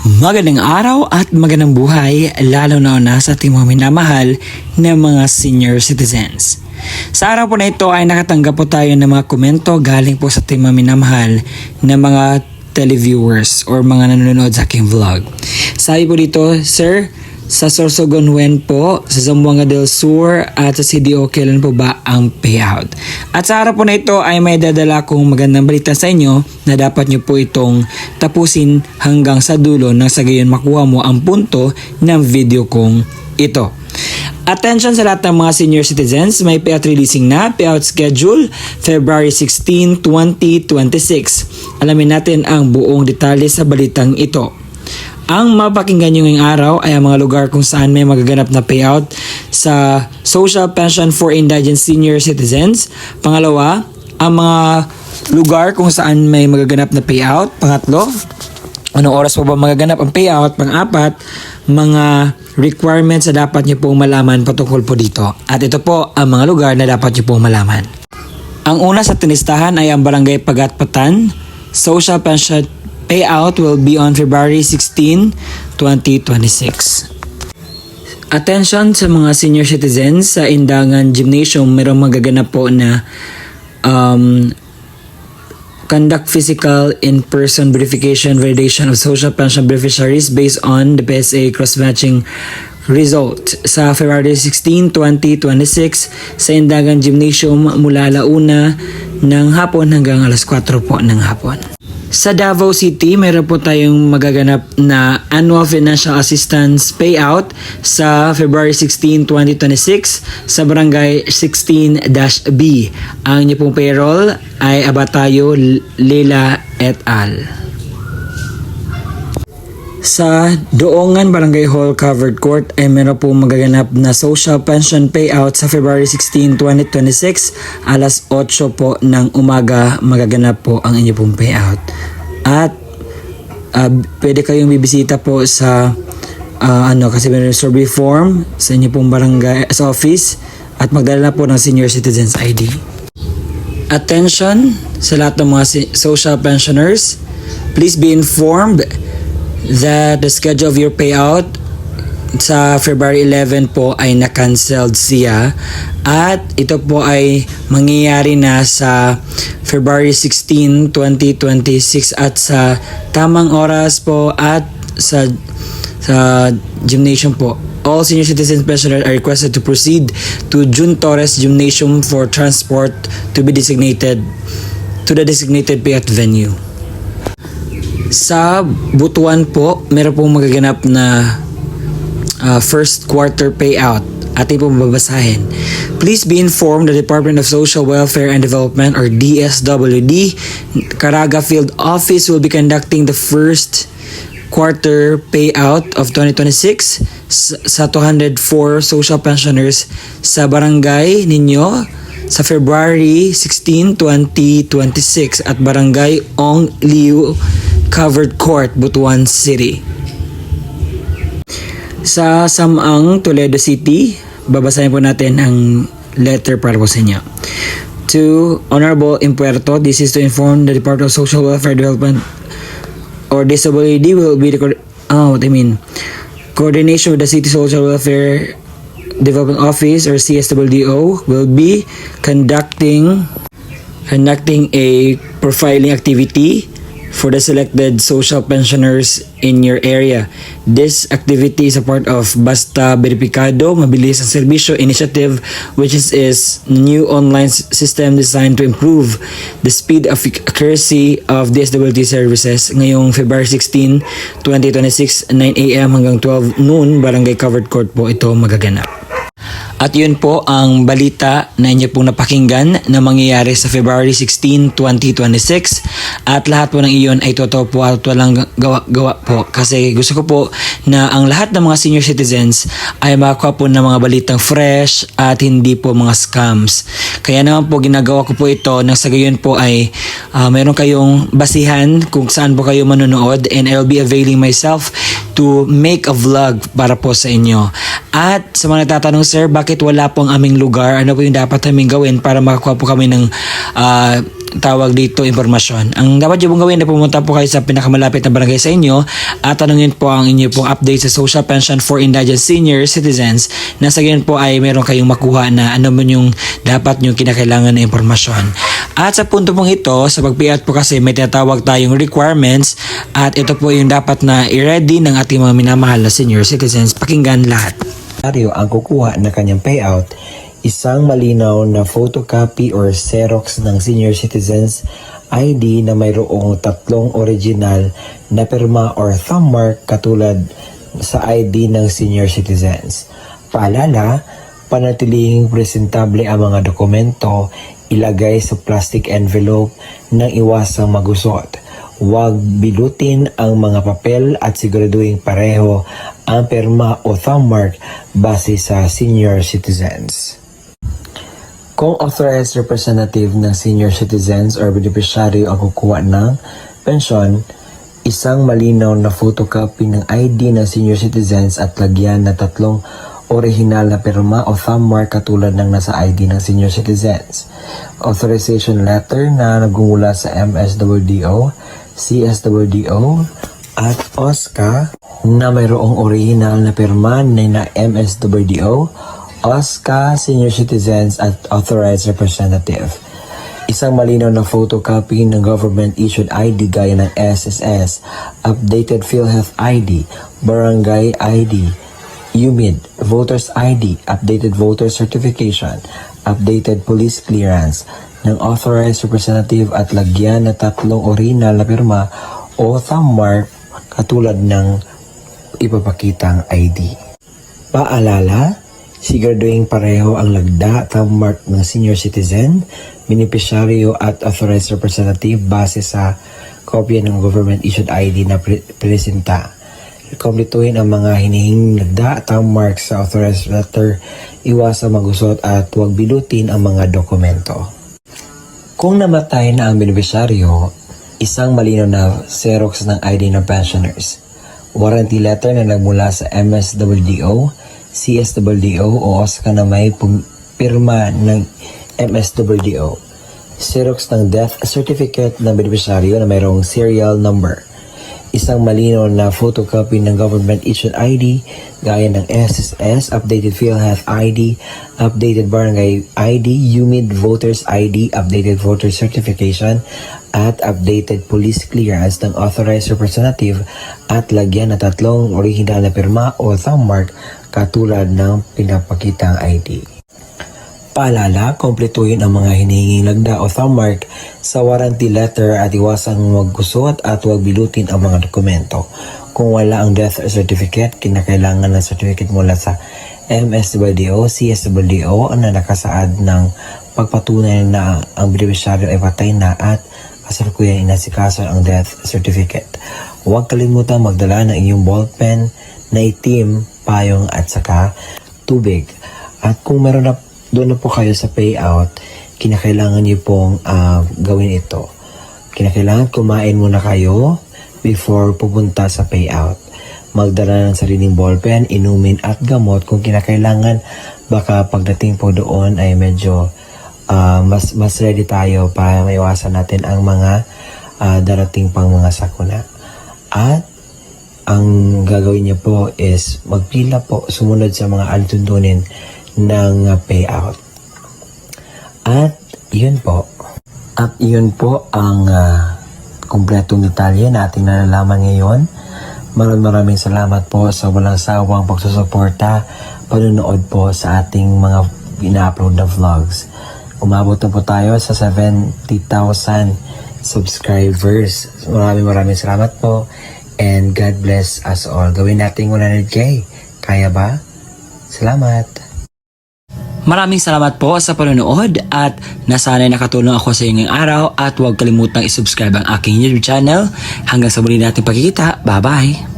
Magandang araw at magandang buhay, lalo na sa ating mga minamahal na mga senior citizens. Sa araw po na ito ay nakatanggap po tayo ng mga komento galing po sa ating mga minamahal na mga televiewers or mga nanonood sa aking vlog. Sabi po dito, Sir, sa Sorsogon Wen po, sa Zamboanga del Sur at sa CDO, kailan po ba ang payout? At sa araw po na ito ay may dadala kong magandang balita sa inyo na dapat nyo po itong tapusin hanggang sa dulo nang sa gayon makuha mo ang punto ng video kong ito. Attention sa lahat ng mga senior citizens, may payout releasing na, payout schedule, February 16, 2026. Alamin natin ang buong detalye sa balitang ito. Ang mapakinggan nyo ngayong araw ay ang mga lugar kung saan may magaganap na payout sa Social Pension for Indigent Senior Citizens. Pangalawa, ang mga lugar kung saan may magaganap na payout. Pangatlo, anong oras po ba magaganap ang payout? Pang-apat, mga requirements na dapat nyo pong malaman patungkol po dito. At ito po ang mga lugar na dapat nyo pong malaman. Ang una sa tinistahan ay ang Barangay Pagatpatan. Social Pension payout will be on February 16, 2026. Attention sa mga senior citizens, sa Indangan Gymnasium mayroong magaganap po na conduct physical in-person verification validation of social pension beneficiaries based on the PSA cross-matching result sa February 16, 2026 sa Indangan Gymnasium mula 1:00 ng hapon hanggang 4:00 po ng hapon. Sa Davao City, mayroon po tayong magaganap na annual financial assistance payout sa February 16, 2026 sa Barangay 16-B. Ang inyong pong payroll ay Abatayo Lela et al. Sa Doongan Barangay Hall Covered Court ay meron pong magaganap na social pension payout sa February 16, 2026 8:00 po ng umaga magaganap po ang inyong pong payout. At pwede kayong bibisita po sa kasi meron survey form sa inyong pong barangay sa office at magdala na po ng senior citizens ID. Attention sa lahat ng mga social pensioners, please be informed that the schedule of your payout sa February 11 po ay na-cancelled siya at ito po ay mangyayari na sa February 16, 2026 at sa tamang oras po at sa gymnasium po. All senior citizens pensioners are requested to proceed to June Torres Gymnasium for transport to be designated to the designated payout venue. Sa Butuan po, meron pong magaganap na first quarter payout. Ating pong babasahin. Please be informed the Department of Social Welfare and Development or DSWD Caraga Field Office will be conducting the first quarter payout of 2026 sa 204 social pensioners sa barangay ninyo sa February 16, 2026 at Barangay Ong Liu Covered Court, Butuan City. Sa Samang, Toledo City, babasahin po natin ang letter para po sa inyo. To Honorable Impuerto, this is to inform the Department of Social Welfare Development or DSWD will be coordination with the City Social Welfare Development Office or CSWDO will be conducting a profiling activity for the selected social pensioners in your area. This activity is a part of Basta Verificado, Mabilis ang Serbisyo Initiative, which is new online system designed to improve the speed of accuracy of DSWD services. Ngayong February 16, 2026, 9 a.m. hanggang 12 noon, Barangay Covered Court po ito magaganap. At yun po ang balita na inyo pong napakinggan na mangyayari sa February 16, 2026. At lahat po ng iyon ay totoo po at walang gawa po. Kasi gusto ko po na ang lahat ng mga senior citizens ay makakuha po ng mga balitang fresh at hindi po mga scams. Kaya naman po ginagawa ko po ito nang sa gayon po ay meron kayong basihan kung saan po kayo manonood, and I'll be availing myself to make a vlog para po sa inyo. At sa mga nagtatanong, sir, bakit wala po ang aming lugar? Ano po yung dapat naming gawin para makakuha po kami ng tawag dito impormasyon. Ang dapat nyo pong gawin na pumunta po kayo sa pinakamalapit na barangay sa inyo at tanungin po ang inyo pong update sa social pension for indigent senior citizens na sa ganyan po ay meron kayong makuha na ano man yung dapat nyo kinakailangan na impormasyon. At sa punto pong ito, sa pag-payout po kasi may tinatawag tayong requirements at ito po yung dapat na i-ready ng ating mga minamahal na senior citizens. Pakinggan lahat. Ang kukuha na kanyang payout, isang malinaw na photocopy or Xerox ng senior citizens ID na mayroong 3 original na pirma or thumb mark katulad sa ID ng senior citizens. Paalala, panatilihing presentable ang mga dokumento, ilagay sa plastic envelope nang iwasang magusot. Huwag bilutin ang mga papel at siguraduhin pareho ang pirma o thumb mark base sa senior citizens. Kung authorized representative ng senior citizens or beneficiary ang kukuha ng pensyon, isang malinaw na photocopy ng ID ng senior citizens at lagyan na 3 original na pirma o thumb mark katulad ng nasa ID ng senior citizens. Authorization letter na nagmumula sa MSWDO, CSWDO at OSCA na mayroong original na pirma na MSWDO, OSCA, senior citizens at authorized representative. Isang malinaw na photocopy ng government-issued ID gaya ng SSS, updated PhilHealth ID, Barangay ID, UMID, Voters ID, updated voter certification, updated police clearance ng authorized representative at lagyan na 3 original na pirma o thumb mark katulad ng ipapakitang ID. Paalala, siguraduhin pareho ang lagda thumb mark ng senior citizen, beneficiaryo at authorized representative base sa kopya ng government-issued ID na presenta. Kompletuhin ang mga hinihinging lagda thumb mark sa authorized letter, iwasang magusot at huwag bilutin ang mga dokumento. Kung namatay na ang beneficiaryo, isang malinaw na Xerox ng ID ng pensioners, warranty letter na nagmula sa MSWDO, CSWDO o OSCA na may pirma ng MSWDO, Xerox ng death certificate ng beneficiaryo na mayroong serial number, isang malinaw na photocopy ng government-issued ID gaya ng SSS, updated PhilHealth ID, updated Barangay ID, UMID Voters ID, updated voter certification, at updated police clearance ng authorized representative at lagyan na 3 original na pirma o thumb mark katulad ng pinapakitang ID. Paalala, kompletuhin ang mga hinihinging lagda o thumb mark sa warranty letter at iwasang maggusot at huwag bilutin ang mga dokumento. Kung wala ang death certificate, kinakailangan ng certificate mula sa MSWDO, CSWDO na nakasaad ng pagpatunay na ang beneficiaryo ay patay na at kasalukuyan inasikaso ang death certificate. Huwag kalimutan magdala ng inyong ballpen na itim, payong at saka tubig. At kung meron na doon na po kayo sa payout, kinakailangan niyo pong gawin ito. Kinakailangan kumain muna kayo before pupunta sa payout. Magdala ng sariling ballpen, inumin at gamot kung kinakailangan. Baka pagdating po doon ay medyo mas ready tayo para maiwasan natin ang mga darating pang mga sakuna. At ang gagawin niyo po is magpila po, sumunod sa mga alituntunin ng payout. At yun po. At yun po ang kumpletong detalye na ating nalalaman ngayon. Maraming salamat po sa walang sawang pagsusuporta, panunood po sa ating mga ina-upload na vlogs. Umabot na po tayo sa 70,000 subscribers. Maraming salamat po. And God bless us all. Gawin natin 100K. Kaya ba? Salamat. Maraming salamat po sa panonood at nasanay nakatulong ako sa inyong araw at huwag kalimutang isubscribe ang aking YouTube channel. Hanggang sa muli natin pagkikita. Bye-bye!